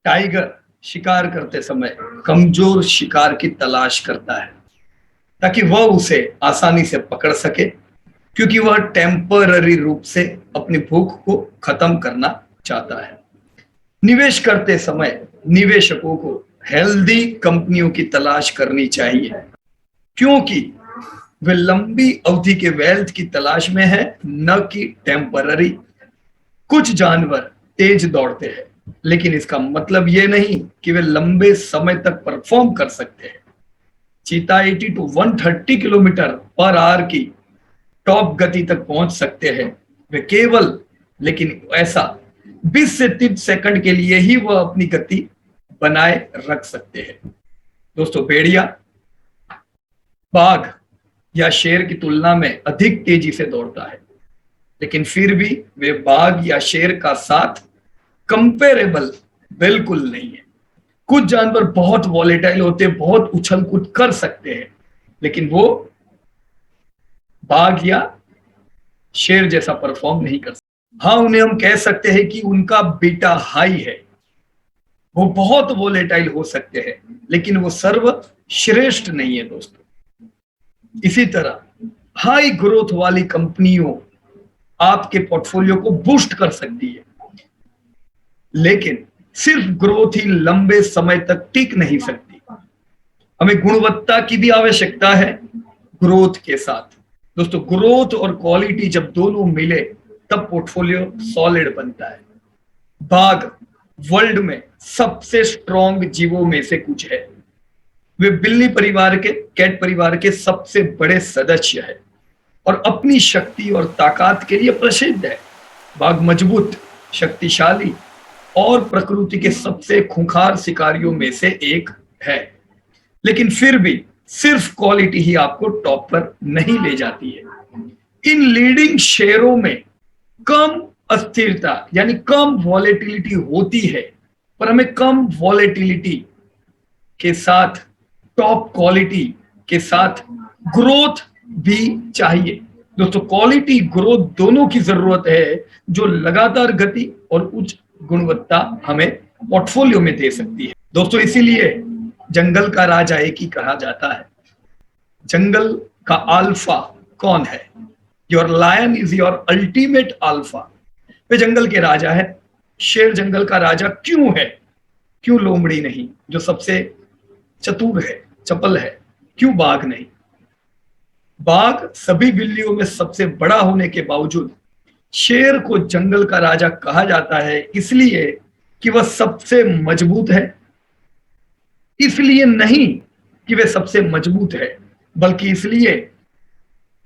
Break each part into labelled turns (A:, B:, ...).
A: Tiger शिकार करते समय कमजोर शिकार की तलाश करता है ताकि वह उसे आसानी से पकड़ सके, क्योंकि वह टेम्पररी रूप से अपनी भूख को खत्म करना चाहता है। निवेश करते समय निवेशकों को हेल्दी कंपनियों की तलाश करनी चाहिए, क्योंकि वे लंबी अवधि के वेल्थ की तलाश में है, न कि टेम्पररी। कुछ जानवर तेज दौड़ते हैं, लेकिन इसका मतलब ये नहीं कि वे लंबे समय तक परफॉर्म कर सकते हैं। चीता 80 टू 130 किलोमीटर पर आवर की टॉप गति तक पहुंच सकते हैं। वे केवल, लेकिन ऐसा 20 से 30 सेकंड के लिए ही वह अपनी गति बनाए रख सकते हैं। दोस्तों, भेड़िया बाघ या शेर की तुलना में अधिक तेजी से दौड़ता है, लेकिन फिर भी वे बाघ या शेर का साथ कंपेरेबल बिल्कुल नहीं है। कुछ जानवर बहुत वॉलेटाइल होते हैं, बहुत उछल कूद कर सकते हैं, लेकिन वो बाघ या शेर जैसा परफॉर्म नहीं कर सकते। हाँ, उन्हें हम कह सकते हैं कि उनका बीटा हाई है। वो बहुत वॉलेटाइल हो सकते हैं, लेकिन वो सर्वश्रेष्ठ नहीं है दोस्तों। इसी तरह हाई ग्रोथ वाली कंपनियों आपके पोर्टफोलियो को बूस्ट कर सकती है, लेकिन सिर्फ ग्रोथ ही लंबे समय तक टिक नहीं सकती। हमें गुणवत्ता की भी आवश्यकता है ग्रोथ के साथ। दोस्तों, ग्रोथ और क्वालिटी जब दोनों मिले तब पोर्टफोलियो सॉलिड बनता है। बाघ वर्ल्ड में सबसे स्ट्रॉन्ग जीवों में से कुछ है। वे बिल्ली परिवार के, कैट परिवार के सबसे बड़े सदस्य है और अपनी शक्ति और ताकत के लिए प्रसिद्ध है। बाघ मजबूत, शक्तिशाली और प्रकृति के सबसे खूंखार शिकारियों में से एक है, लेकिन फिर भी सिर्फ क्वालिटी ही आपको टॉप पर नहीं ले जाती है। इन लीडिंग शेयरों में कम अस्थिरता यानी कम वॉलेटिलिटी होती है, पर हमें कम वॉलेटिलिटी के साथ टॉप क्वालिटी के साथ ग्रोथ भी चाहिए। दोस्तों, क्वालिटी ग्रोथ दोनों की जरूरत है, जो लगातार गति और उच्च गुणवत्ता हमें पोर्टफोलियो में दे सकती है। दोस्तों, इसीलिए जंगल का राजा एक ही कहा जाता है। जंगल का अल्फा कौन है? Your lion is your ultimate alpha. वे जंगल के राजा है। शेर जंगल का राजा क्यों है? क्यों लोमड़ी नहीं, जो सबसे चतुर है, चपल है? क्यों बाघ नहीं? बाघ सभी बिल्लियों में सबसे बड़ा होने के बावजूद शेर को जंगल का राजा कहा जाता है, इसलिए कि वह सबसे मजबूत है। इसलिए नहीं कि वह सबसे मजबूत है, बल्कि इसलिए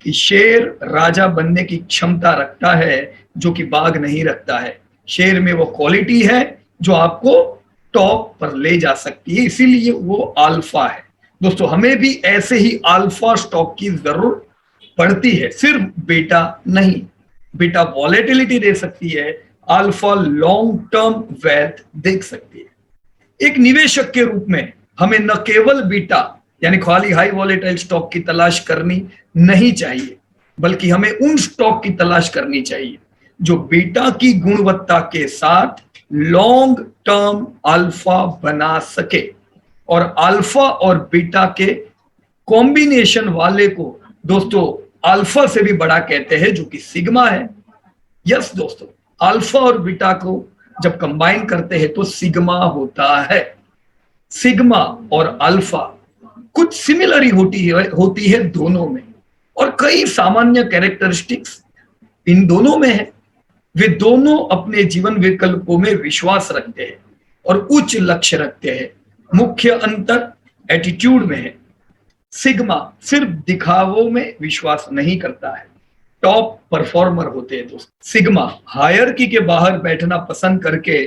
A: कि शेर राजा बनने की क्षमता रखता है, जो कि बाघ नहीं रखता है। शेर में वो क्वालिटी है जो आपको टॉप पर ले जा सकती है, इसीलिए वो अल्फा है। दोस्तों, हमें भी ऐसे ही अल्फा स्टॉक की जरूरत पड़ती है, सिर्फ बीटा नहीं। बीटा वॉलेटिलिटी दे सकती है, अल्फा लॉन्ग टर्म वेल्थ देख सकती है। एक निवेशक के रूप में हमें न केवल बीटा यानी खाली हाई वॉलेटाइल स्टॉक की तलाश करनी नहीं चाहिए, बल्कि हमें उन स्टॉक की तलाश करनी चाहिए जो बीटा की गुणवत्ता के साथ लॉन्ग टर्म अल्फा बना सके। और अल्फा और बीटा के कॉम्बिनेशन वाले को दोस्तों अल्फा से भी बड़ा कहते हैं, जो कि सिग्मा है। यस दोस्तों, अल्फा और बीटा को जब कंबाइन करते हैं तो सिग्मा होता है। सिग्मा और अल्फा कुछ सिमिलर ही होती है दोनों में, और कई सामान्य कैरेक्टरिस्टिक्स इन दोनों में है। वे दोनों अपने जीवन विकल्पों में विश्वास रखते हैं और उच्च लक्ष्य रखते हैं। मुख्य अंतर एटीट्यूड में है। सिग्मा सिर्फ दिखावों में विश्वास नहीं करता है, टॉप परफॉर्मर होते हैं दोस्त। सिग्मा हायरकी के बाहर बैठना पसंद करके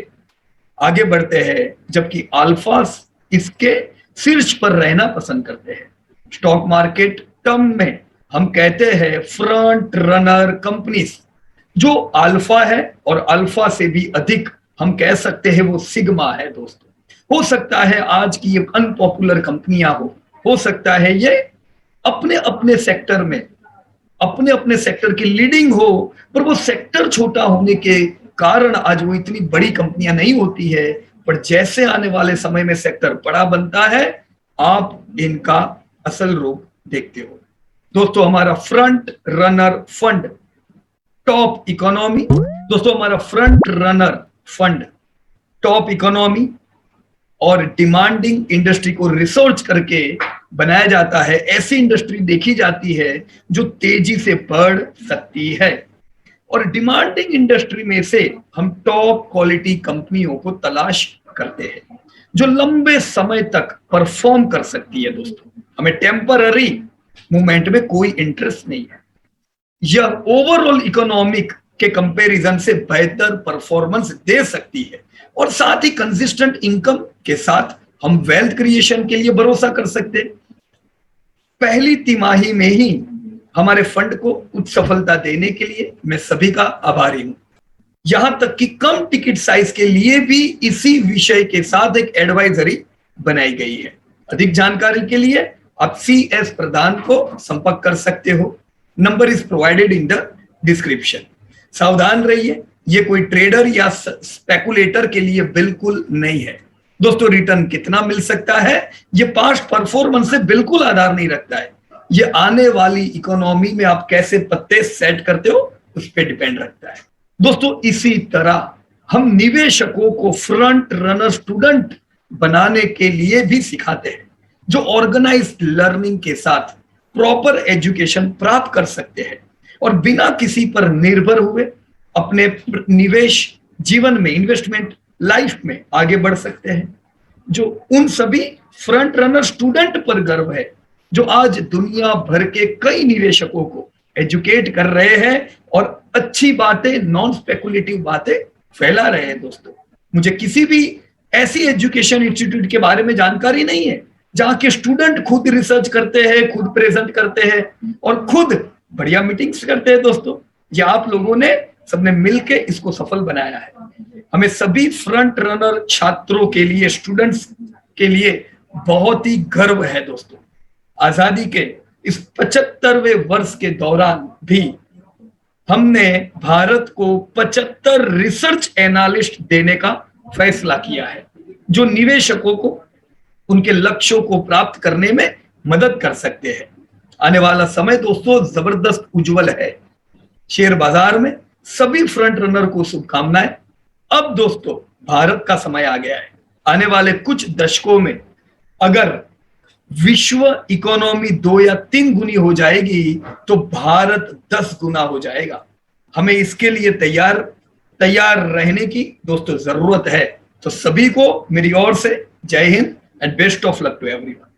A: आगे बढ़ते हैं, जबकि अल्फा इसके शीर्ष पर रहना पसंद करते हैं। स्टॉक मार्केट टर्म में हम कहते हैं फ्रंट रनर कंपनीज जो अल्फा है, और अल्फा से भी अधिक हम कह सकते हैं वो सिग्मा है दोस्तों। हो सकता है आज की ये अनपॉपुलर कंपनियां हो सकता है ये अपने अपने सेक्टर में अपने अपने सेक्टर की लीडिंग हो, पर वो सेक्टर छोटा होने के कारण आज वो इतनी बड़ी कंपनियां नहीं होती है, पर जैसे आने वाले समय में सेक्टर बड़ा बनता है, आप इनका असल रूप देखते हो। दोस्तों, हमारा front runner fund top economy, दोस्तों हमारा front runner fund top economy और डिमांडिंग इंडस्ट्री को रिसर्च करके बनाया जाता है। ऐसी इंडस्ट्री देखी जाती है जो तेजी से बढ़ सकती है, और डिमांडिंग इंडस्ट्री में से हम टॉप क्वालिटी कंपनियों को तलाश करते हैं जो लंबे समय तक परफॉर्म कर सकती है। दोस्तों, हमें टेम्पररी मूवमेंट में कोई इंटरेस्ट नहीं है। यह ओवरऑल इकोनॉमिक के कंपैरिजन से बेहतर परफॉर्मेंस दे सकती है, और साथ ही कंसिस्टेंट इनकम के साथ हम वेल्थ क्रिएशन के लिए भरोसा कर सकते हैं। पहली तिमाही में ही हमारे फंड को उच्च सफलता देने के लिए मैं सभी का आभारी हूं। यहां तक कि कम टिकट साइज के लिए भी इसी विषय के साथ एक एडवाइजरी बनाई गई है। अधिक जानकारी के लिए आप CS प्रधान को संपर्क कर सकते हो। Number is provided in the description. सावधान रहिए, ये कोई ट्रेडर या स्पेकुलेटर के लिए बिल्कुल नहीं है। दोस्तों, रिटर्न कितना मिल सकता है ये पास्ट परफॉर्मेंस से बिल्कुल आधार नहीं रखता है। ये आने वाली इकोनॉमी में आप कैसे पत्ते सेट करते हो उस पर डिपेंड रखता है। दोस्तों, इसी तरह हम निवेशकों को फ्रंट रनर स्टूडेंट बनाने के लिए भी सिखाते हैं जो ऑर्गेनाइज्ड लर्निंग के साथ प्रॉपर एजुकेशन प्राप्त कर सकते हैं और बिना किसी पर निर्भर हुए अपने निवेश जीवन में, इन्वेस्टमेंट लाइफ में आगे बढ़ सकते हैं। जो उन सभी फ्रंट रनर स्टूडेंट पर गर्व है जो आज दुनिया भर के कई निवेशकों को एजुकेट कर रहे हैं और अच्छी बातें, नॉन स्पेकुलेटिव बातें फैला रहे हैं। दोस्तों, मुझे किसी भी ऐसी एजुकेशन इंस्टीट्यूट के बारे में जानकारी नहीं है जहां के स्टूडेंट खुद रिसर्च करते हैं, खुद प्रेजेंट करते हैं और खुद बढ़िया मीटिंग्स करते हैं। दोस्तों, ये आप लोगों ने सबने मिलके इसको सफल बनाया है। हमें सभी फ्रंट रनर छात्रों के लिए, स्टूडेंट्स के लिए बहुत ही गर्व है। दोस्तों, आजादी के इस 75वें वर्ष के दौरान भी हमने भारत को 75 रिसर्च एनालिस्ट देने का फैसला किया है जो निवेशकों को उनके लक्ष्यों को प्राप्त करने में मदद कर सकते हैं। आने वाला समय दोस्तों जबरदस्त उज्जवल है। शेयर बाजार में सभी फ्रंट रनर को शुभकामनाएं। अब दोस्तों भारत का समय आ गया है। आने वाले कुछ दशकों में अगर विश्व इकोनॉमी 2 या 3 गुनी हो जाएगी तो भारत 10 गुना हो जाएगा। हमें इसके लिए तैयार रहने की दोस्तों जरूरत है। तो सभी को मेरी ओर से जय Hind and best of luck to everyone.